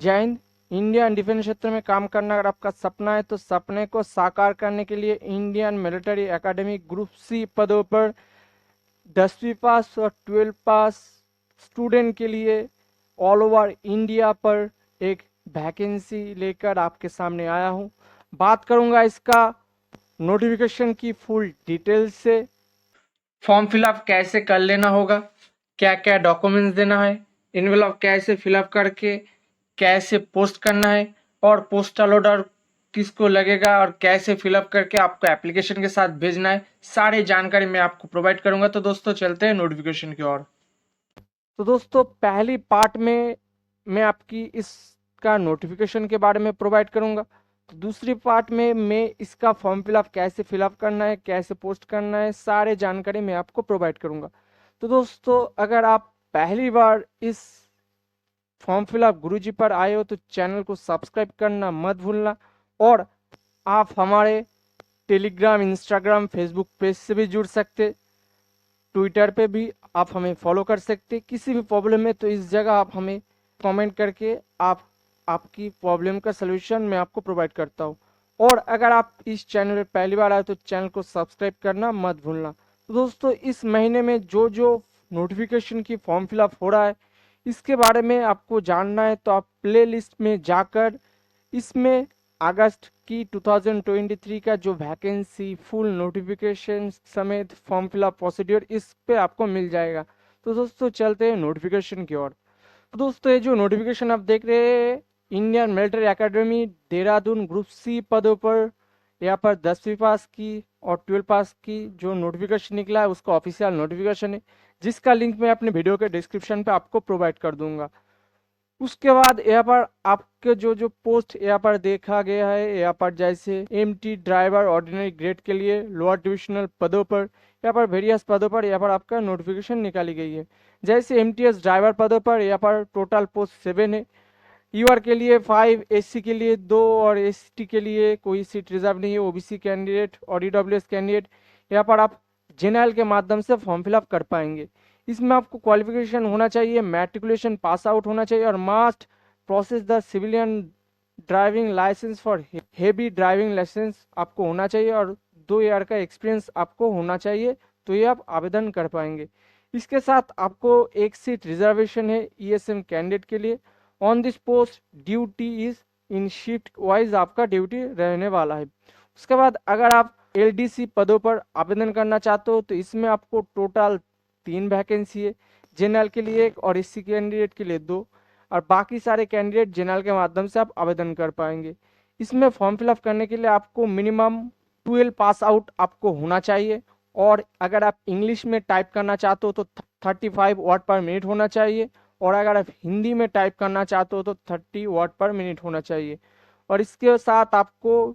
जय Hind. Indian defence क्षेत्र में काम करना अगर आपका सपना है तो सपने को साकार करने के लिए Indian Military Academy group C पदों पर 10वीं पास और 12 पास स्टूडेंट के लिए ऑल ओवर इंडिया पर एक वैकेंसी लेकर आपके सामने आया हूं। बात करूंगा इसका नोटिफिकेशन की फुल डिटेल से। फॉर्म फिलअप कैसे कर लेना होगा, क्या क्या डॉक्यूमेंट्स देना है, इनवेलप कैसे फिलअप करके कैसे पोस्ट करना है और पोस्टल ऑर्डर किसको लगेगा और कैसे फिलअप करके आपको एप्लीकेशन के साथ भेजना है, सारी जानकारी मैं आपको प्रोवाइड करूंगा। तो दोस्तों चलते हैं नोटिफिकेशन की ओर। तो दोस्तों पहली पार्ट में मैं आपकी इसका नोटिफिकेशन के बारे में प्रोवाइड करूंगा। तो दूसरी पार्ट में मैं इसका फॉर्म फिलअप कैसे फिलअप करना है, कैसे पोस्ट करना है, सारे जानकारी मैं आपको प्रोवाइड करूंगा। तो दोस्तों अगर आप पहली बार इस फॉर्म फिलअप गुरुजी पर आए हो तो चैनल को सब्सक्राइब करना मत भूलना, और आप हमारे टेलीग्राम, इंस्टाग्राम, फेसबुक पेज से भी जुड़ सकते, ट्विटर पे भी आप हमें फॉलो कर सकते। किसी भी प्रॉब्लम है तो इस जगह आप हमें कमेंट करके आपकी प्रॉब्लम का सलूशन मैं आपको प्रोवाइड करता हूँ। और अगर आप इस चैनल पर पहली बार आए तो चैनल को सब्सक्राइब करना मत भूलना। तो दोस्तों इस महीने में जो जो नोटिफिकेशन की फॉर्म फिलअप हो रहा है इसके बारे में आपको जानना है तो आप प्ले लिस्ट में जाकर इसमें अगस्त की 2023 का जो वैकेंसी फुल नोटिफिकेशन समेत फॉर्म फिलअप प्रोसीड्यूर इस पे आपको मिल जाएगा। तो दोस्तों चलते हैं नोटिफिकेशन की ओर। तो दोस्तों ये जो नोटिफिकेशन आप देख रहे हैं Indian Military Academy Dehradun group C पदों पर, यहाँ पर 10वीं पास की और 12 पास की जो नोटिफिकेशन निकला है उसका ऑफिशियल नोटिफिकेशन है, जिसका लिंक मैं अपने वीडियो के डिस्क्रिप्शन पे आपको प्रोवाइड कर दूंगा। उसके बाद यहाँ पर आपके जो जो पोस्ट यहाँ पर देखा गया है, यहाँ पर जैसे एमटी ड्राइवर ऑर्डिनरी ग्रेड के लिए लोअर डिविजनल पदों पर, यहाँ पर वेरियस पदों पर यहाँ पर आपका नोटिफिकेशन निकाली गई है। जैसे एमटीएस ड्राइवर पदों पर यहाँ पर टोटल पोस्ट 7 है, यूआर के लिए 5, एससी के लिए 2 और एसटी के लिए कोई सीट रिजर्व नहीं है। ओबीसी कैंडिडेट और ईडब्ल्यूएस कैंडिडेट यहाँ पर आप जेनरल के माध्यम से फॉर्म फिलअप कर पाएंगे। इसमें आपको क्वालिफिकेशन होना चाहिए, मैट्रिकुलेशन पास आउट होना चाहिए और must process the civilian driving licence for heavy driving licence आपको होना चाहिए और 2 ईयर का एक्सपीरियंस आपको होना चाहिए, तो ये आप आवेदन कर पाएंगे। इसके साथ आपको एक सीट रिजर्वेशन है ईएसएम कैंडिडेट के लिए। On this post duty is in shift wise आपका ड्यूटी रहने वाला है। उसके बाद अगर आप एलडीसी पदों पर आवेदन करना चाहते हो तो इसमें आपको टोटल 3 वैकेंसी है, जनरल के लिए 1 और एससी कैंडिडेट के लिए 2, और बाकी सारे कैंडिडेट जनरल के माध्यम से आप आवेदन कर पाएंगे। इसमें फॉर्म फिलअप करने के लिए आपको मिनिमम 12 पास आउट आपको होना चाहिए, और अगर आप इंग्लिश में टाइप करना चाहते हो तो 35 वर्ड पर मिनट होना चाहिए, और अगर आप हिंदी में टाइप करना चाहते हो तो 30 वर्ड पर मिनट होना चाहिए। और इसके साथ आपको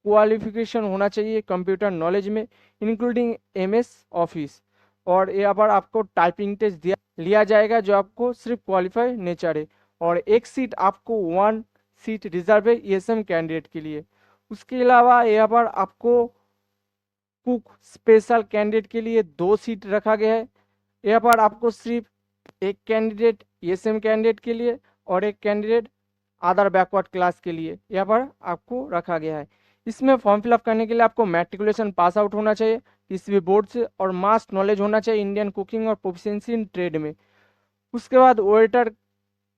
क्वालिफिकेशन होना चाहिए कंप्यूटर नॉलेज में इंक्लूडिंग एमएस ऑफिस, और यहाँ पर आपको टाइपिंग टेस्ट दिया लिया जाएगा जो आपको सिर्फ क्वालिफाई नेचर है, और एक सीट आपको 1 सीट रिजर्व है ईएसएम कैंडिडेट के लिए। उसके अलावा यहाँ पर आपको कुक स्पेशल कैंडिडेट के लिए 2 सीट रखा गया है। यहाँ पर आपको सिर्फ एक कैंडिडेट ईएसएम कैंडिडेट के लिए और एक कैंडिडेट अदर बैकवर्ड क्लास के लिए यहाँ पर आपको रखा गया है। इसमें फॉर्म फिलअप करने के लिए आपको मैट्रिकुलेशन पास आउट होना चाहिए किसी भी बोर्ड से, और मास्ट नॉलेज होना चाहिए इंडियन कुकिंग और प्रोफिशिएंसी इन ट्रेड में। उसके बाद वेटर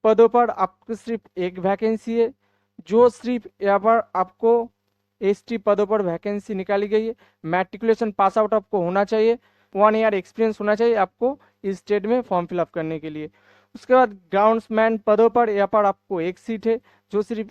पदों पर आपको सिर्फ एक वैकेंसी है, जो सिर्फ यहाँ पर आपको एसटी पदों पर वैकेंसी निकाली गई है। मैट्रिकुलेशन पास आउट आपको होना चाहिए, 1 ईयर एक्सपीरियंस होना चाहिए आपको इस स्टेट में फॉर्म फिलअप करने के लिए। उसके बाद ग्राउंड्समैन पदों पर यहाँ पर आपको एक सीट है जो सिर्फ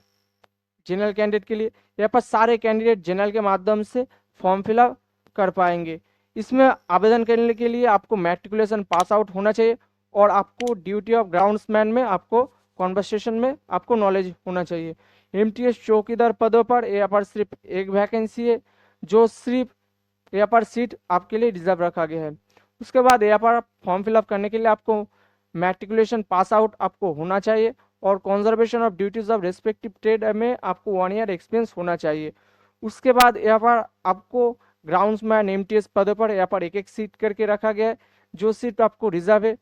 जनरल कैंडिडेट के लिए। यहाँ पर सारे कैंडिडेट जनरल के माध्यम से फॉर्म फिलअप कर पाएंगे। इसमें आवेदन करने के लिए आपको मैट्रिकुलेशन पास आउट होना चाहिए, और आपको ड्यूटी ऑफ ग्राउंड्समैन में आपको कॉन्वर्सेशन में आपको नॉलेज होना चाहिए। एमटीएस चौकीदार पदों पर यहाँ पर सिर्फ एक वैकेंसी है, जो सिर्फ यहाँ पर सीट आपके लिए रिजर्व रखा गया है। उसके बाद यहाँ पर फॉर्म फिलअप करने के लिए आपको मैट्रिकुलेशन पास आउट आपको होना चाहिए, और conservation of duties of respective trade में आपको 1 ईयर एक्सपीरियंस होना चाहिए। उसके बाद यहाँ पर आपको ग्राउंड्समैन एमटीएस पदों पर यहाँ पर एक एक सीट करके रखा गया है, जो सीट आपको रिजर्व है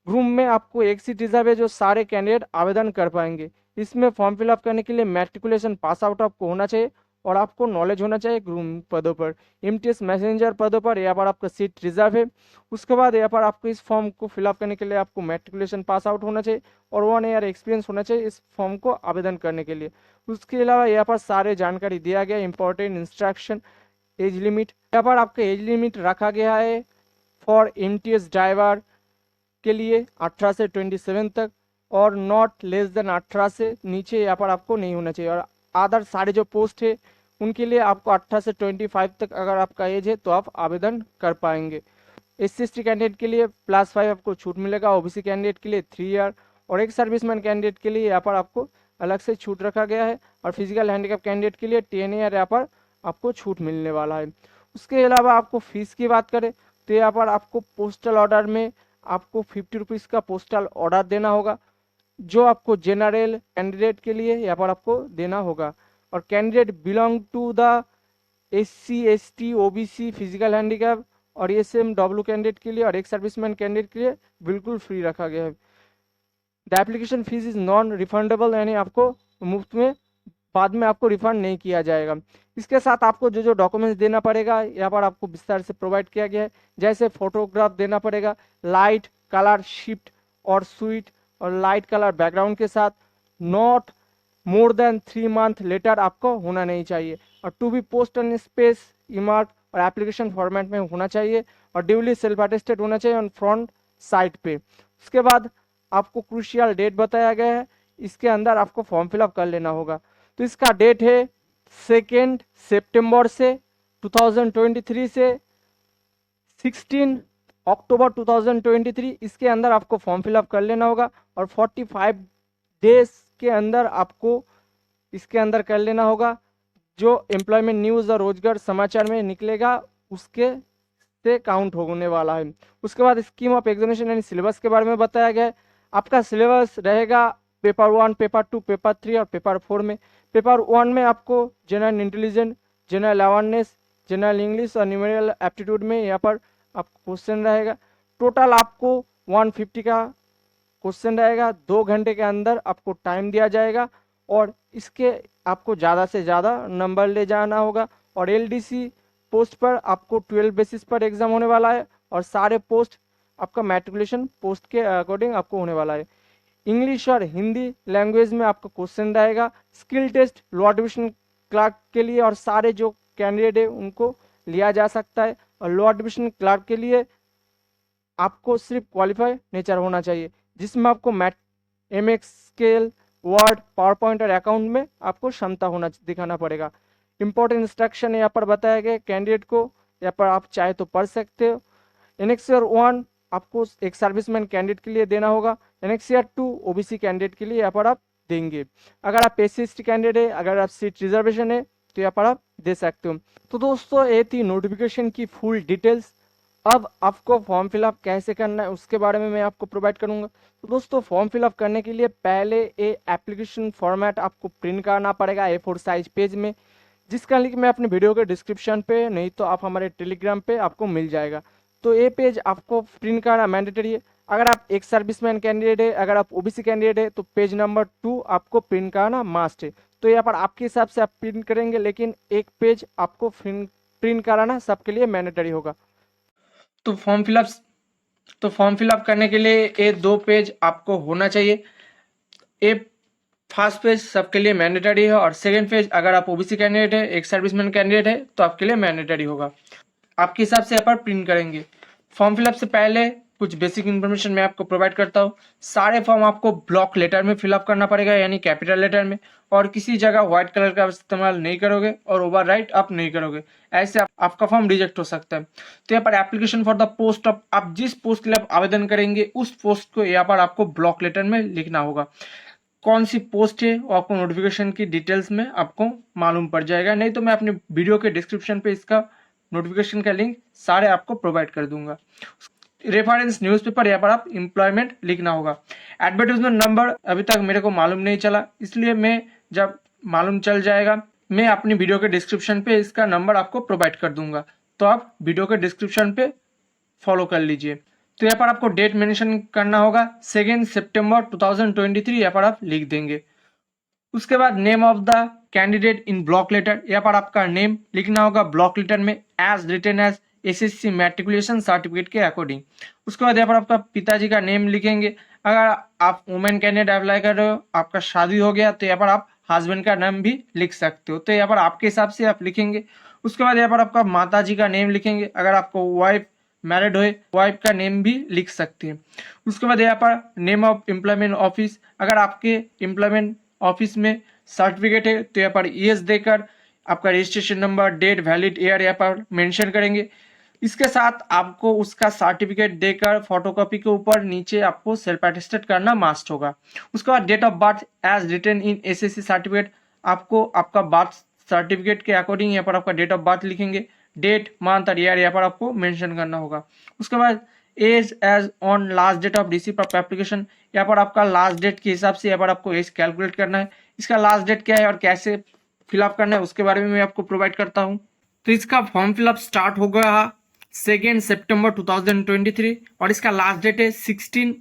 ग्रुप में आपको एक सीट रिजर्व है जो सारे कैंडिडेट आवेदन कर पाएंगे। इसमें फॉर्म फिलअप करने के लिए मैट्रिकुलेशन पास आउट आपको होना चाहिए और आपको नॉलेज होना चाहिए ग्रुप पदों पर। एमटीएस मैसेंजर पदों पर यहाँ पर आपका सीट रिजर्व है। उसके बाद यहाँ पर आपको इस फॉर्म को फिलअप करने के लिए आपको मैट्रिकुलेशन पास आउट होना चाहिए और 1 ईयर एक्सपीरियंस होना चाहिए इस फॉर्म को आवेदन करने के लिए। उसके अलावा यहाँ पर सारे जानकारी दिया गया, इंपॉर्टेंट इंस्ट्रक्शन। एज लिमिट, यहाँ पर आपका एज लिमिट रखा गया है फॉर एमटीएस ड्राइवर के लिए 18 से 27 तक और नॉट लेस देन 18 से नीचे यहाँ पर आपको नहीं होना चाहिए। और अदर सारे जो पोस्ट है उनके लिए आपको 18 से 25 तक अगर आपका एज है तो आप आवेदन कर पाएंगे। SC/ST कैंडिडेट के लिए +5 आपको छूट मिलेगा, ओबीसी कैंडिडेट के लिए 3 ईयर और एक सर्विसमैन कैंडिडेट के लिए यहाँ पर आपको अलग से छूट रखा गया है और फिजिकल हैंडीकैप कैंडिडेट के लिए 10 ईयर यहाँ पर आपको छूट मिलने वाला है। उसके अलावा आपको फीस की बात करें तो यहाँ पर आपको पोस्टल ऑर्डर में आपको 50 रुपीज़ का पोस्टल ऑर्डर देना होगा जो आपको जनरल कैंडिडेट के लिए यहाँ पर आपको देना होगा। और candidate belong to the SC/ST OBC physical handicap और SMW कैंडिडेट के लिए और एक सर्विसमैन कैंडिडेट के लिए बिल्कुल फ्री रखा गया है। The application fees is non refundable, यानी आपको मुफ्त में बाद में आपको रिफंड नहीं किया जाएगा। इसके साथ आपको जो जो डॉक्यूमेंट्स देना पड़ेगा यहाँ पर आपको विस्तार से प्रोवाइड किया गया है, जैसे फोटोग्राफ देना पड़ेगा, लाइट कलर शिफ्ट और स्वीट और लाइट कलर बैकग्राउंड के साथ, not more than 3 month later आपको होना नहीं चाहिए और to be post on space इमार्क और एप्लीकेशन फॉर्मेट में होना चाहिए और ड्यूली सेल्फ अटेस्टेड होना चाहिए ऑन फ्रंट साइड पे। उसके बाद आपको क्रूशियल डेट बताया गया है, इसके अंदर आपको फॉर्म फिलअप कर लेना होगा। तो इसका डेट है 2 सितंबर से 2023 से 16 अक्टूबर 2023, इसके अंदर आपको फॉर्म फिलअप कर लेना होगा और 45 डेज के अंदर आपको इसके अंदर कर लेना होगा। जो एम्प्लॉयमेंट न्यूज़ और रोजगार समाचार में निकलेगा उसके से काउंट होने वाला है। उसके बाद स्कीम ऑफ एग्जामिनेशन यानी सिलेबस के बारे में बताया गया है। आपका सिलेबस रहेगा पेपर 1, पेपर 2, पेपर 3 और पेपर 4 में। पेपर 1 में आपको general intelligence, general awareness, general English और न्यूमेरिकल एप्टीट्यूड में यहाँ पर आपको क्वेश्चन रहेगा। टोटल आपको 150 का क्वेश्चन रहेगा, 2 घंटे के अंदर आपको टाइम दिया जाएगा और इसके आपको ज़्यादा से ज़्यादा नंबर ले जाना होगा। और LDC पोस्ट पर आपको 12 बेसिस पर एग्जाम होने वाला है और सारे पोस्ट आपका मैट्रिकुलेशन पोस्ट के अकॉर्डिंग आपको होने वाला है। इंग्लिश और हिंदी लैंग्वेज में आपका क्वेश्चन रहेगा। Skill test lower division clerk के लिए और सारे जो कैंडिडेट है उनको लिया जा सकता है और लोअर डिविजन क्लर्क के लिए आपको सिर्फ क्वालिफाई नेचर होना चाहिए, जिसमें आपको MX scale, word, power point और अकाउंट में आपको क्षमता होना दिखाना पड़ेगा। इंपॉर्टेंट इंस्ट्रक्शन यहाँ पर बताया गया कैंडिडेट को, यहाँ पर आप चाहे तो पढ़ सकते हो। एनेक्सियर 1 आपको एक सर्विसमैन कैंडिडेट के लिए देना होगा, एनेक्सियर 2 OBC कैंडिडेट के लिए यहाँ पर आप देंगे। अगर आप SC/ST कैंडिडेट है, अगर आप सीट रिजर्वेशन है तो यहाँ पर आप दे सकते हो। तो दोस्तों ये थी नोटिफिकेशन की फुल डिटेल्स। अब आपको फॉर्म फिलअप कैसे करना है उसके बारे में मैं आपको प्रोवाइड करूंगा। तो दोस्तों फॉर्म फिलअप करने के लिए पहले ये एप्लीकेशन फॉर्मेट आपको प्रिंट करना पड़ेगा A4 साइज पेज में, जिसका लिंक मैं अपने वीडियो के डिस्क्रिप्शन पे, नहीं तो आप हमारे टेलीग्राम पे आपको मिल जाएगा। तो ये पेज आपको प्रिंट करना मैंडेटरी है। अगर आप एक सर्विसमैन कैंडिडेट है, अगर आप OBC कैंडिडेट है तो पेज नंबर 2 आपको प्रिंट करना मस्ट है। तो यहाँ पर आपके हिसाब से आप प्रिंट करेंगे, लेकिन एक पेज आपको प्रिंट कराना सबके लिए मैंडेटरी होगा। तो फॉर्म फिलअप करने के लिए ये 2 पेज आपको होना चाहिए। ये फर्स्ट पेज सबके लिए मैंडेटरी है और सेकंड पेज अगर आप OBC कैंडिडेट है, एक सर्विसमैन कैंडिडेट है तो आपके लिए मैंडेटरी होगा। आपके हिसाब से यहाँ पर प्रिंट करेंगे। फॉर्म फिलअप से पहले कुछ बेसिक इन्फॉर्मेशन मैं आपको प्रोवाइड करता हूँ। सारे फॉर्म आपको ब्लॉक लेटर में फिलअप करना पड़ेगा, यानी कैपिटल लेटर में, और किसी जगह व्हाइट कलर का इस्तेमाल नहीं करोगे और ओवर राइट आप नहीं करोगे, ऐसे आपका फॉर्म रिजेक्ट हो सकता है। तो यहाँ पर application for the post of, आप जिस पोस्ट के लिए आप आवेदन करेंगे उस पोस्ट को यहाँ पर आपको ब्लॉक लेटर में लिखना होगा। कौन सी पोस्ट है वो आपको नोटिफिकेशन की डिटेल्स में आपको मालूम पड़ जाएगा, नहीं तो मैं अपने वीडियो के डिस्क्रिप्शन पे इसका नोटिफिकेशन का लिंक सारे आपको प्रोवाइड कर दूंगा। रेफरेंस न्यूज़पेपर यहाँ पर आप एम्प्लॉयमेंट लिखना होगा। एडवर्टाइजमेंट नंबर अभी तक मेरे को मालूम नहीं चला, इसलिए मैं जब मालूम चल जाएगा मैं अपनी वीडियो के डिस्क्रिप्शन पे इसका नंबर आपको प्रोवाइड कर दूंगा, तो आप वीडियो के डिस्क्रिप्शन पे फॉलो कर लीजिए। तो यहाँ पर आपको डेट मेंशन करना होगा 2 सितंबर 2023, यहाँ पर आप लिख देंगे। उसके बाद name of the candidate in block letter, यहाँ पर आपका नेम लिखना होगा ब्लॉक लेटर में as written as SSC matriculation certificate के अकॉर्डिंग। उसके बाद यहाँ पर आपका पिताजी का नेम लिखेंगे। अगर आप वुमेन कैंडिडेट अप्लाई कर रहे हो, आपका शादी हो गया, तो यहाँ पर आप हस्बैंड का नाम भी लिख सकते हो, तो यहाँ पर आपके हिसाब से आप लिखेंगे। उसके बाद यहाँ पर आपका माता जी का नेम लिखेंगे। अगर आपको वाइफ मैरिड हो, वाइफ का नेम भी लिख सकते हैं। उसके बाद यहाँ पर नेम ऑफ एम्प्लॉयमेंट ऑफिस, अगर आपके एम्प्लॉयमेंट ऑफिस में सर्टिफिकेट है तो यहाँ पर ईएस देकर आपका registration number, date, valid year यहाँ पर मेंशन करेंगे। इसके साथ आपको उसका सर्टिफिकेट देकर फोटोकॉपी के ऊपर नीचे आपको सेल्फ अटेस्टेड करना मस्ट होगा। उसके बाद date of birth as written in SSC certificate, आपको आपका बर्थ सर्टिफिकेट के अकॉर्डिंग यहाँ पर आपका डेट ऑफ बर्थ लिखेंगे, डेट, मंथ और ईयर यहाँ पर आपको मेंशन करना होगा। उसके बाद age as on last date of receipt of application, यहाँ पर आपका लास्ट डेट के हिसाब से यहाँ पर आपको एज कैलकुलेट करना है। इसका लास्ट डेट क्या है और कैसे फिलअप करना है उसके बारे में मैं आपको प्रोवाइड करता हूँ। तो इसका फॉर्म फिलअप स्टार्ट होगा 2 सितंबर 2023 और इसका लास्ट डेट है 16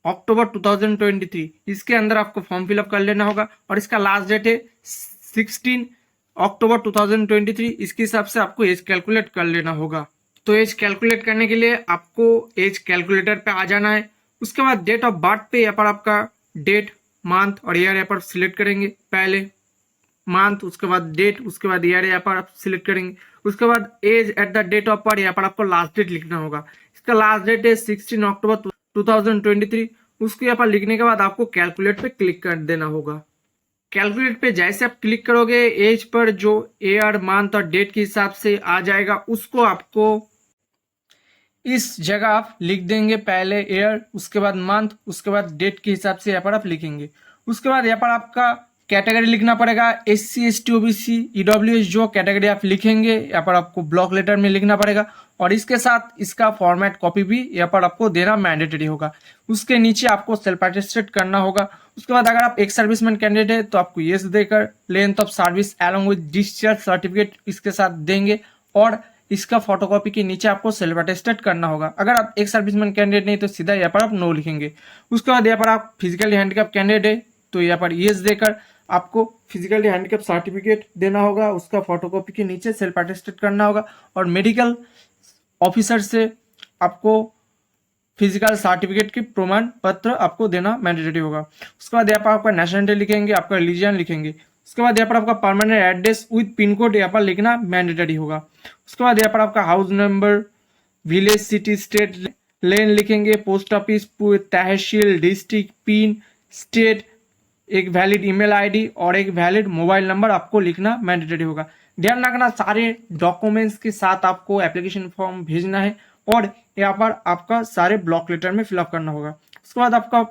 अक्टूबर 2023। इसके अंदर आपको फॉर्म फिलअप कर लेना होगा और इसका लास्ट डेट है 16 अक्टूबर 2023। इसके हिसाब से आपको एज कैलकुलेट कर लेना होगा। तो एज कैलकुलेट करने के लिए आपको एज कैलकुलेटर पे आ जाना है। उसके बाद डेट ऑफ बर्थ पे यहाँ पर आपका डेट, मंथ और ईयर यहाँ पर सिलेक्ट करेंगे। पहले मंथ, उसके बाद डेट, उसके बाद ईयर यहाँ पर आप सिलेक्ट करेंगे। उसके बाद age at the date of birth यहाँ पर आपको लास्ट डेट लिखना होगा। इसका लास्ट डेट है 16 अक्टूबर 2023। उसको यहाँ पर लिखने के बाद आपको कैलकुलेट पे क्लिक कर देना होगा। कैलकुलेट पे जैसे आप क्लिक करोगे, एज पर जो ईयर, मंथ और डेट के हिसाब से आ जाएगा, उसको आपको इस जगह आप लिख देंगे। पहले ईयर, उसके बाद मंथ, उसके बाद डेट के हिसाब से यहाँ पर आप लिखेंगे। उसके बाद यहाँ पर आपका कैटेगरी लिखना पड़ेगा, SC ST OBC EWS जो कैटेगरी आप लिखेंगे यहाँ पर आपको ब्लॉक लेटर में लिखना पड़ेगा और इसके साथ इसका फॉर्मेट कॉपी भी यहाँ पर आपको देना मैंडेटरी होगा। उसके नीचे आपको सेल्फ अटेस्टेड करना होगा। उसके बाद अगर आप एक सर्विसमैन कैंडिडेट है तो आपको येस देकर length of service along with discharge certificate इसके साथ देंगे और इसका फोटोकॉपी के नीचे आपको सेल्फ अटेस्टेड करना होगा। अगर आप एक सर्विसमैन कैंडिडेट नहीं तो सीधा यहाँ पर आप नो लिखेंगे। उसके बाद यहाँ पर आप फिजिकली हैंडीकैप कैंडिडेट है तो यहाँ पर येस देकर आपको फिजिकली हैंडीकैप सर्टिफिकेट देना होगा, उसका फोटोकॉपी के नीचे सेल्फ अटेस्टेड करना होगा और मेडिकल ऑफिसर से आपको फिजिकल सर्टिफिकेट के प्रमाण पत्र आपको देना मैंडेटरी होगा। उसके बाद यहाँ पर आपका नेशनलिटी लिखेंगे, आपका रिलीजन लिखेंगे। उसके बाद यहाँ पर आपका permanent address with pin code यहाँ पर लिखना मैंडेटरी होगा। उसके बाद यहाँ पर आपका house number, village, city, state, lane लिखेंगे, पोस्ट ऑफिस, तहसील, डिस्ट्रिक्ट, पिन, स्टेट, एक वैलिड ईमेल आईडी और एक वैलिड मोबाइल नंबर आपको लिखना मैंडेटरी होगा। ध्यान रखना सारे डॉक्यूमेंट्स के साथ आपको एप्लीकेशन फॉर्म भेजना है और यहाँ पर आपका सारे ब्लॉक लेटर में फिलअप करना होगा। उसके बाद आपका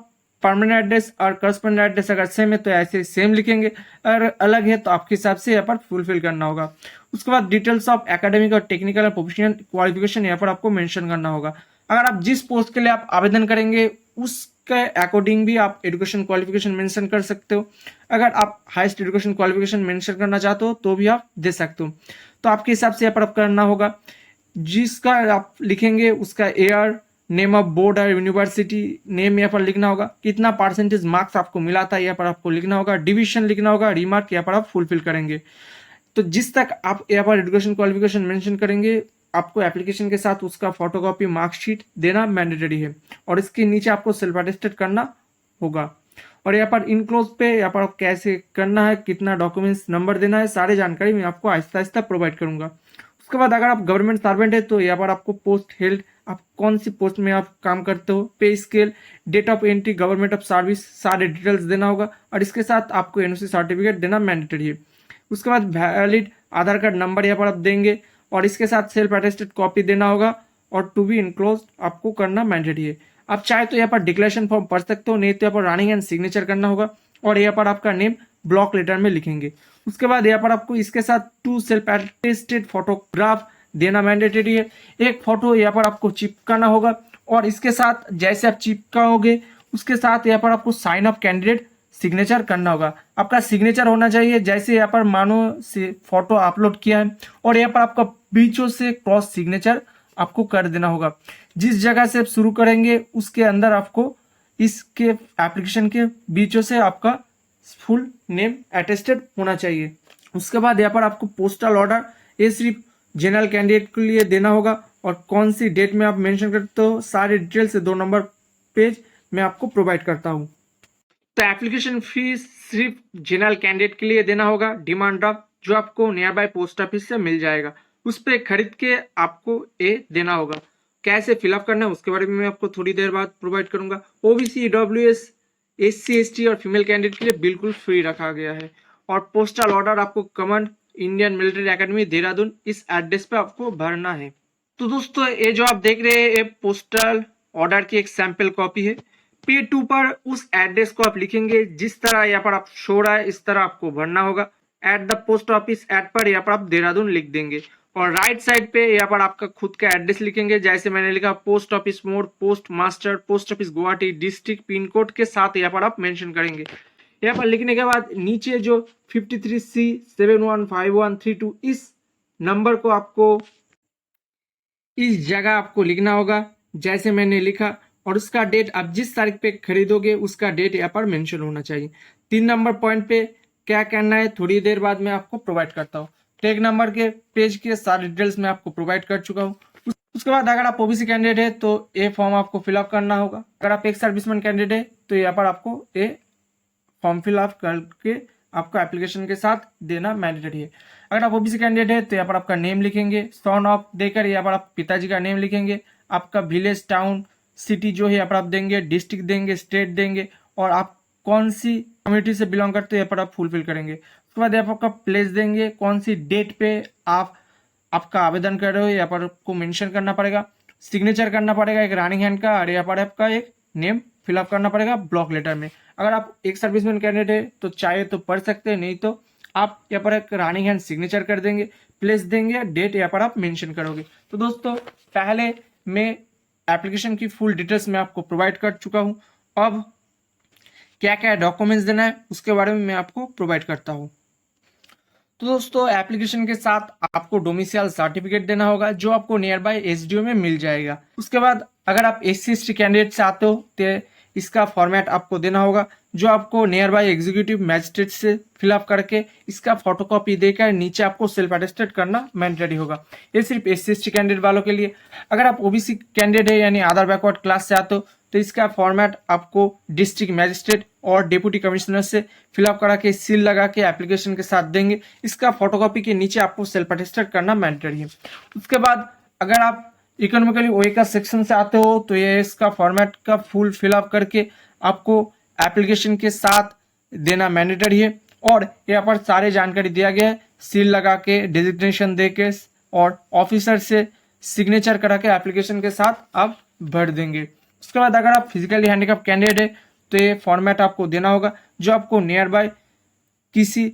परमानेंट एड्रेस और करस्पॉन्डेंट एड्रेस अगर सेम है तो ऐसे सेम लिखेंगे, अगर अलग है तो आपके हिसाब से यहाँ पर फुलफिल करना होगा। उसके बाद डिटेल्स ऑफ एकेडमिक और टेक्निकल और प्रोफेशनल क्वालिफिकेशन यहाँ पर आपको मेंशन करना होगा। अगर आप जिस पोस्ट के लिए आप आवेदन करेंगे उसके अकॉर्डिंग भी आप एजुकेशन क्वालिफिकेशन मेंशन कर सकते हो। अगर आप हाईएस्ट एजुकेशन क्वालिफिकेशन मेंशन करना चाहते हो तो भी आप दे सकते हो। तो आपके हिसाब से यहाँ पर आप करना होगा। जिसका आप लिखेंगे उसका ईयर, नेम ऑफ बोर्ड और यूनिवर्सिटी नेम यहाँ पर लिखना होगा, कितना परसेंटेज मार्क्स आपको मिला था यहाँ पर आपको लिखना होगा, डिवीजन लिखना होगा, रिमार्क यहाँ पर आप फुलफिल करेंगे। तो जिस तक आप यहाँ पर एजुकेशन क्वालिफिकेशन मेंशन करेंगे आपको एप्लीकेशन के साथ उसका फोटोकॉपी मार्कशीट देना मैंडेटरी है और इसके नीचे आपको सेल्फ अटेस्टेड करना होगा। और यहाँ पर इनक्लोज पे यहाँ पर कैसे करना है, कितना डॉक्यूमेंट्स नंबर देना है, सारी जानकारी मैं आपको आहिस्ता आहिस्ता प्रोवाइड करूंगा। उसके बाद अगर आप गवर्नमेंट सर्वेंट है तो यहाँ पर आपको पोस्ट हेल्ड, आप कौन सी पोस्ट में आप काम करते हो, pay scale, date of entry, government of service, सारे डिटेल्स देना होगा और इसके साथ आपको एनओसी सर्टिफिकेट देना मैंडेटरी है। उसके बाद वैलिड आधार कार्ड नंबर यहाँ पर आप देंगे और इसके साथ सेल्फ अटेस्टेड कॉपी देना होगा और टू बी इनक्लोज आपको करना मैंडेटरी है। आप चाहे तो यहाँ पर डिक्लेरेशन फॉर्म पढ़ सकते हो, नहीं तो यहाँ पर रनिंग एंड सिग्नेचर करना होगा और यहाँ पर आपका नेम ब्लॉक लेटर में लिखेंगे। उसके बाद यहाँ पर आपको इसके साथ 2 सेल्फ अटेस्टेड फोटोग्राफ देना मैंडेटरी है। एक फोटो यहाँ पर आपको चिपकाना होगा और इसके साथ जैसे आप चिपकाओगे उसके साथ यहाँ पर आपको साइन ऑफ कैंडिडेट सिग्नेचर करना होगा। आपका सिग्नेचर होना चाहिए जैसे यहाँ पर मानो से फोटो अपलोड किया है और यहाँ पर आपका बीचों से क्रॉस सिग्नेचर आपको कर देना होगा। जिस जगह से आप शुरू करेंगे उसके अंदर आपको इसके एप्लीकेशन के बीचों से आपका फुल नेम अटेस्टेड होना चाहिए। उसके बाद यहाँ पर आपको पोस्टल ऑर्डर ये सिर्फ जनरल कैंडिडेट के लिए देना होगा और कौन सी डेट में आप मेंशन करते हो सारे डिटेल से 2 नंबर पेज मैं आपको प्रोवाइड करता हूँ। तो एप्लीकेशन फीस सिर्फ जनरल कैंडिडेट के लिए देना होगा, डिमांड ड्राफ्ट जो आपको नियर बाय पोस्ट ऑफिस से मिल जाएगा, उस पर खरीद के आपको ये देना होगा। कैसे फिलअप करना है उसके बारे में मैं आपको थोड़ी देर बाद प्रोवाइड करूंगा। ओबीसी, ईडब्ल्यूएस, एससी, एसटी और फीमेल कैंडिडेट के लिए बिल्कुल फ्री रखा गया है। और पोस्टल ऑर्डर आपको command Indian Military Academy Dehradun इस एड्रेस पे आपको भरना है। तो दोस्तों ये जो आप देख रहे हैं ये पोस्टल ऑर्डर की एक सैंपल कॉपी है। पेज 2 पर उस एड्रेस को आप लिखेंगे जिस तरह यहाँ पर आप शो रहा है इस तरह आपको भरना होगा। At the post office at पर यहाँ पर आप देहरादून लिख देंगे और राइट साइड पे यहाँ पर आपका खुद का एड्रेस लिखेंगे। जैसे मैंने लिखा post office mode, post master, post office Guwahati, district, pin code के साथ यहाँ पर आप मेंशन करेंगे। यहाँ पर लिखने के बाद नीचे जो 53C715132 इस नंबर को आपको इस जगह आपको लिखना होगा जैसे मैंने लिखा, और उसका डेट आप जिस तारीख पे खरीदोगे उसका डेट यहाँ पर मेंशन होना चाहिए। 3 नंबर पॉइंट पे क्या करना है थोड़ी देर बाद मैं आपको प्रोवाइड करता हूँ। टैग नंबर के पेज के सारे डिटेल्स मैं आपको प्रोवाइड कर चुका हूँ। उसके बाद अगर आप ओबीसी कैंडिडेट है तो ये फॉर्म आपको फिलअप करना होगा। अगर आप एक सर्विसमैन कैंडिडेट है तो यहाँ पर आपको ये फॉर्म फिलअप करके आपको एप्लीकेशन के साथ देना मैंडेटरी है। अगर आप ओबीसी कैंडिडेट है तो यहाँ पर आपका नेम लिखेंगे, सन ऑफ देकर यहाँ पर आप पिताजी का नेम लिखेंगे, आपका विलेज, टाउन, सिटी जो है यहाँ पर आप देंगे, डिस्ट्रिक्ट देंगे, स्टेट देंगे और आप कौन सी कम्युनिटी से बिलोंग करते हैं यहाँ पर आप फुलफिल करेंगे। उसके बाद यहाँ पर आपका प्लेस देंगे, कौन सी डेट पे आप आपका आवेदन कर रहे हो यहाँ पर आपको मेंशन करना पड़ेगा। सिग्नेचर करना पड़ेगा एक रनिंग हैंड का और यहाँ पर आपका एक नेम फिलअप करना पड़ेगा ब्लॉक लेटर में। अगर आप एक सर्विसमैन कैंडिडेट है तो चाहे तो पढ़ सकते हैं, नहीं तो आप यहाँ पर एक रनिंग हैंड सिग्नेचर कर देंगे, प्लेस देंगे, डेट यहाँ पर आप मेंशन करोगे। तो दोस्तों पहले मैं एप्लीकेशन की फुल डिटेल्स मैं आपको प्रोवाइड कर चुका हूँ। अब क्या क्या डॉक्यूमेंट्स देना है उसके बारे में मैं आपको प्रोवाइड करता हूँ। तो दोस्तों एप्लीकेशन के साथ आपको डोमिसाइल सर्टिफिकेट देना होगा जो आपको नियर बाय एसडीओ में मिल जाएगा। उसके बाद अगर आप एससी एसटी कैंडिडेट से आते हो तो इसका फॉर्मेट आपको देना होगा जो आपको नियर बाय एग्जीक्यूटिव मैजिस्ट्रेट से फिलअप करके इसका फोटोकॉपी देकर नीचे आपको सेल्फ अटेस्टेड करना मैंडेटरी होगा। ये सिर्फ एससी एसटी कैंडिडेट वालों के लिए। अगर आप ओबीसी कैंडिडेट है यानी अदर बैकवर्ड क्लास से आते हो तो इसका फॉर्मेट आपको डिस्ट्रिक्ट मैजिस्ट्रेट और डिप्टी कमिश्नर से फिलअप करा के सील लगा के एप्लीकेशन के साथ देंगे। इसका फोटोकॉपी के नीचे आपको सेल्फ अटेस्टेड करना मैंडेटरी है। उसके बाद अगर आप इकोनॉमिकली ओए का सेक्शन से आते हो तो ये इसका फॉर्मेट का फुल फिलअप करके आपको एप्लीकेशन के साथ देना मैंडेटरी है। और यहाँ पर सारे जानकारी दिया गया है, सील लगा के, डेजिग्नेशन दे के और ऑफिसर से सिग्नेचर करा के एप्लीकेशन के साथ आप भर देंगे। उसके बाद अगर आप फिजिकली हैंडीकैप कैंडिडेट है तो ये फॉर्मेट आपको देना होगा जो आपको नियर बाय किसी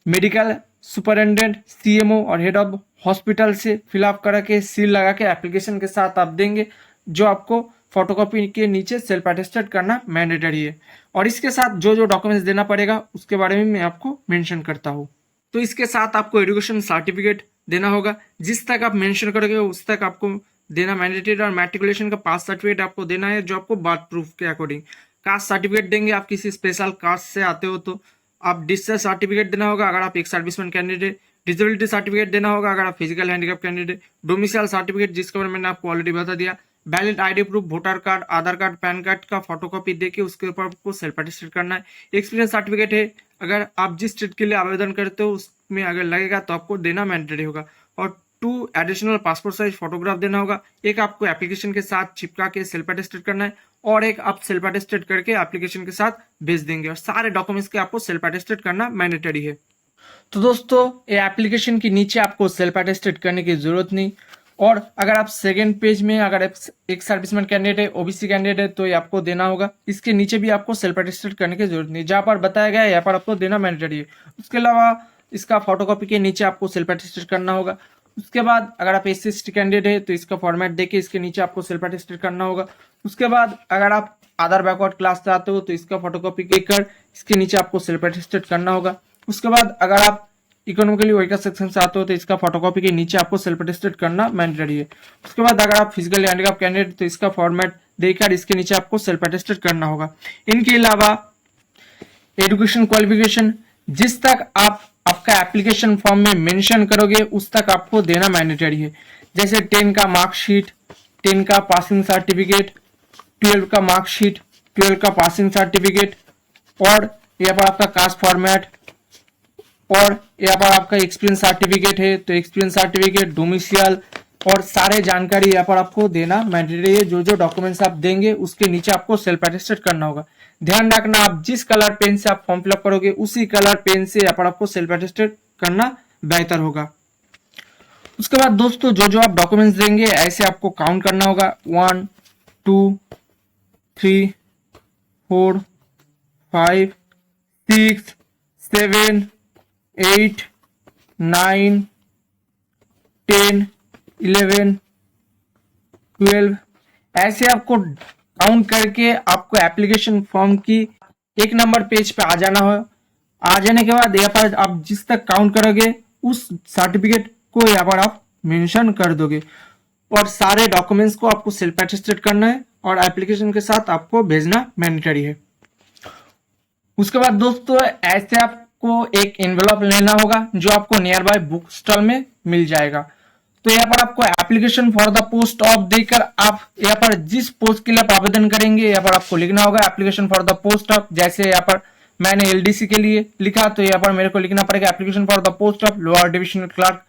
मेडिकल सुपरिटेंडेंट, सीएमओ और हेड ऑफ हॉस्पिटल से फिलअप करा के सील लगा के एप्लीकेशन के साथ आप देंगे जो आपको फोटोकॉपी के नीचे सेल्फ अटेस्टेड करना मैंडेटरी है। और इसके साथ जो जो डॉक्यूमेंट्स देना पड़ेगा उसके बारे में मैं आपको मेंशन करता हूँ। तो इसके साथ आपको एजुकेशन सर्टिफिकेट देना होगा, जिस तक आप मेंशन करोगे उस तक आपको देना मैंडेटरी। और मैट्रिकुलेशन का पास सर्टिफिकेट आपको देना है जो आपको बर्थ प्रूफ के अकॉर्डिंग। कास्ट सर्टिफिकेट देंगे, आप किसी स्पेशल कास्ट से आते हो तो आप डिस्चार्ज सर्टिफिकेट देना होगा अगर आप एक सर्विसमैन कैंडिडेट। डिसेबिलिटी सर्टिफिकेट देना होगा अगर आप physical handicap candidate. Domicile certificate जिसके बारे में मैंने आपको ऑलरेडी बता दिया। Valid ID proof, voter card, Aadhaar card, PAN card का फोटोकॉपी देके उसके ऊपर आपको सेल्फ अटेस्टेड करना है। एक्सपीरियंस सर्टिफिकेट है, अगर आप जिस स्टेट के लिए आवेदन करते हो उसमें अगर लगेगा तो आपको देना मैंडेटरी होगा। और 2 एडिशनल पासपोर्ट साइज फोटोग्राफ देना होगा, एक आपको एप्लीकेशन के साथ चिपका के सेल्फ अटेस्टेड करना है और एक आप सेल्फ अटेस्टेड करके एप्लीकेशन के साथ भेज देंगे। और सारे डॉक्यूमेंट्स के आपको सेल्फ अटेस्टेड करना मैंडेटरी है। तो दोस्तों ये एप्लीकेशन के नीचे आपको सेल्फ अटेस्टेड करने की जरूरत नहीं। और अगर आप सेकेंड पेज में अगर एक सर्विसमैन कैंडिडेट है, ओबीसी कैंडिडेट है तो ये आपको देना होगा। इसके नीचे भी आपको सेल्फ अटेस्टेड करने की जरूरत नहीं, जहाँ पर बताया गया है यहाँ पर आपको देना मैंडेटरी है। उसके अलावा इसका फोटोकॉपी के नीचे आपको सेल्फ अटेस्टेड करना होगा। उसके बाद अगर आप एससी एसटी कैंडिडेट है तो इसका फॉर्मेट देके इसके नीचे आपको सेल्फ अटेस्टेड करना होगा। उसके बाद अगर आप अदर बैकवर्ड क्लास से आते हो तो इसका फोटोकॉपी देकर इसके नीचे आपको सेल्फ अटेस्टेड करना होगा। उसके बाद अगर आप इकोनॉमिकली वीकर सेक्शन से आते हो तो इसका फोटोकॉपी के नीचे आपको सेल्फ अटेस्टेड करना मैंडेटरी है। उसके बाद अगर आप फिजिकली हैंडीकैप कैंडिडेट तो इसका फॉर्मेट देकर इसके नीचे आपको सेल्फ अटेस्टेड करना होगा। इनके अलावा एजुकेशन क्वालिफिकेशन जिस तक आप आपका एप्लीकेशन फॉर्म में मेंशन करोगे उस तक आपको देना मैंडेटरी है। जैसे 10 का मार्कशीट, 10 का पासिंग सर्टिफिकेट, 12 का मार्कशीट, 12 का पासिंग सर्टिफिकेट, और यहाँ पर आपका कास्ट फॉर्मेट, और यहाँ पर आपका एक्सपीरियंस सर्टिफिकेट है तो एक्सपीरियंस सर्टिफिकेट, डोमिसाइल और सारे जानकारी यहाँ पर आपको देना मैंडेटरी है। जो जो डॉक्यूमेंट्स आप देंगे उसके नीचे आपको सेल्फ अटेस्टेड करना होगा। ध्यान रखना आप जिस कलर पेन से आप फॉर्म फिलअप करोगे उसी कलर पेन से यहाँ पर आपको सेल्फ अटेस्टेड करना बेहतर होगा। उसके बाद दोस्तों जो जो आप डॉक्यूमेंट्स देंगे ऐसे आपको काउंट करना होगा 1 2 3 4 5 6 7 8 9 10 11 12 ऐसे आपको काउंट करके आपको एप्लीकेशन फॉर्म की 1 नंबर पेज पे आ जाना हो। आ जाने के बाद यहाँ पर आप जिस तक काउंट करोगे उस सर्टिफिकेट को यहाँ पर आप मेंशन कर दोगे और सारे डॉक्यूमेंट्स को आपको सेल्फ अटेस्टेड करना है और एप्लीकेशन के साथ आपको भेजना मैंडेटरी है। उसके बाद दोस्तों ऐसे आपको एक एनवेलप लेना होगा जो आपको नियर बाय बुक स्टॉल में मिल जाएगा। तो यहाँ पर आपको application for the post of देकर आप यहाँ पर जिस पोस्ट के लिए आप आवेदन करेंगे यहाँ पर आपको लिखना होगा application for the post of. जैसे यहाँ पर मैंने एलडीसी के लिए लिखा तो यहाँ पर मेरे को लिखना पड़ेगा application for the post of lower divisional clerk.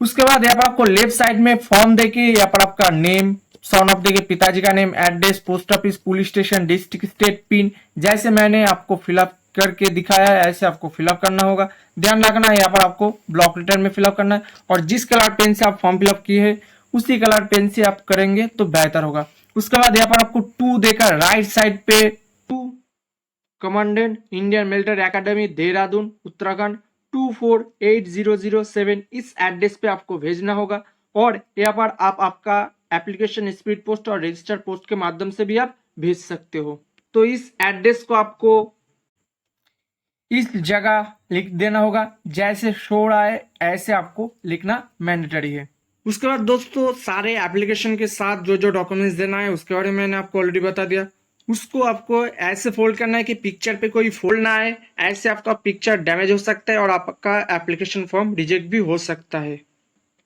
उसके बाद यहाँ पर आपको लेफ्ट साइड में फॉर्म देके यहाँ पर आपका नेम, सन ऑफ देके पिताजी का name, address, post office, police station, district, state, pin जैसे मैंने आपको फिलअप करके दिखाया है ऐसे आपको फिलअप करना होगा। ध्यान रखना यहाँ पर आपको ब्लॉक लेटर में फिलअप करना है और जिस कलर पेन से आप फॉर्म फिलअप किए हैं उसी कलर पेन से आप करेंगे तो बेहतर होगा। उसके बाद यहाँ पर आपको 2 देकर राइट साइड पे 2 commandant Indian Military Academy Dehradun Uttarakhand 248007 इस एड्रेस पे आपको भेजना होगा और यहाँ पर आप आपका एप्लीकेशन स्पीड पोस्ट और रजिस्टर्ड पोस्ट के माध्यम से भी आप भेज सकते हो। तो इस एड्रेस को आपको इस जगह लिख देना होगा, जैसे शो रहा है ऐसे आपको लिखना मैंडेटरी है। उसके बाद दोस्तों सारे एप्लीकेशन के साथ जो जो डॉक्यूमेंट्स देना है उसके बारे में मैंने आपको ऑलरेडी बता दिया। उसको आपको ऐसे फोल्ड करना है कि पिक्चर पे कोई फोल्ड ना आए, ऐसे आपका पिक्चर डैमेज हो सकता है और आपका एप्लीकेशन फॉर्म रिजेक्ट भी हो सकता है।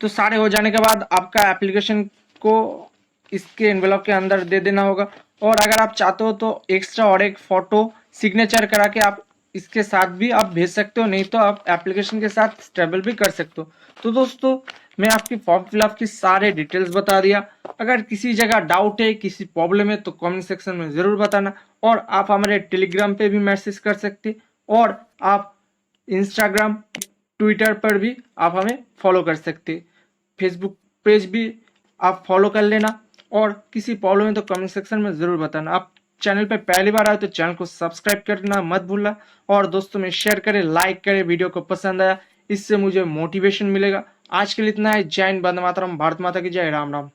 तो सारे हो जाने के बाद आपका एप्लीकेशन को इसके एनवेलप के अंदर दे देना होगा और अगर आप चाहते हो तो एक्स्ट्रा और एक फोटो सिग्नेचर करा के आप इसके साथ भी आप भेज सकते हो, नहीं तो आप एप्लीकेशन के साथ स्टेबल भी कर सकते हो। तो दोस्तों मैं आपकी फॉर्म फिलअप की सारे डिटेल्स बता दिया। अगर किसी जगह डाउट है, किसी प्रॉब्लम है तो कमेंट सेक्शन में ज़रूर बताना और आप हमारे टेलीग्राम पे भी मैसेज कर सकते और आप इंस्टाग्राम ट्विटर पर भी आप हमें फॉलो कर सकते, फेसबुक पेज भी आप फॉलो कर लेना और किसी प्रॉब्लम है तो कमेंट सेक्शन में ज़रूर बताना। आप चैनल पे पहली बार आए तो चैनल को सब्सक्राइब करना मत भूलना और दोस्तों में शेयर करें, लाइक करें। वीडियो को पसंद आया इससे मुझे मोटिवेशन मिलेगा। आज के लिए इतना है। जय हिंद, वंदे मातरम, भारत माता की जय, राम राम।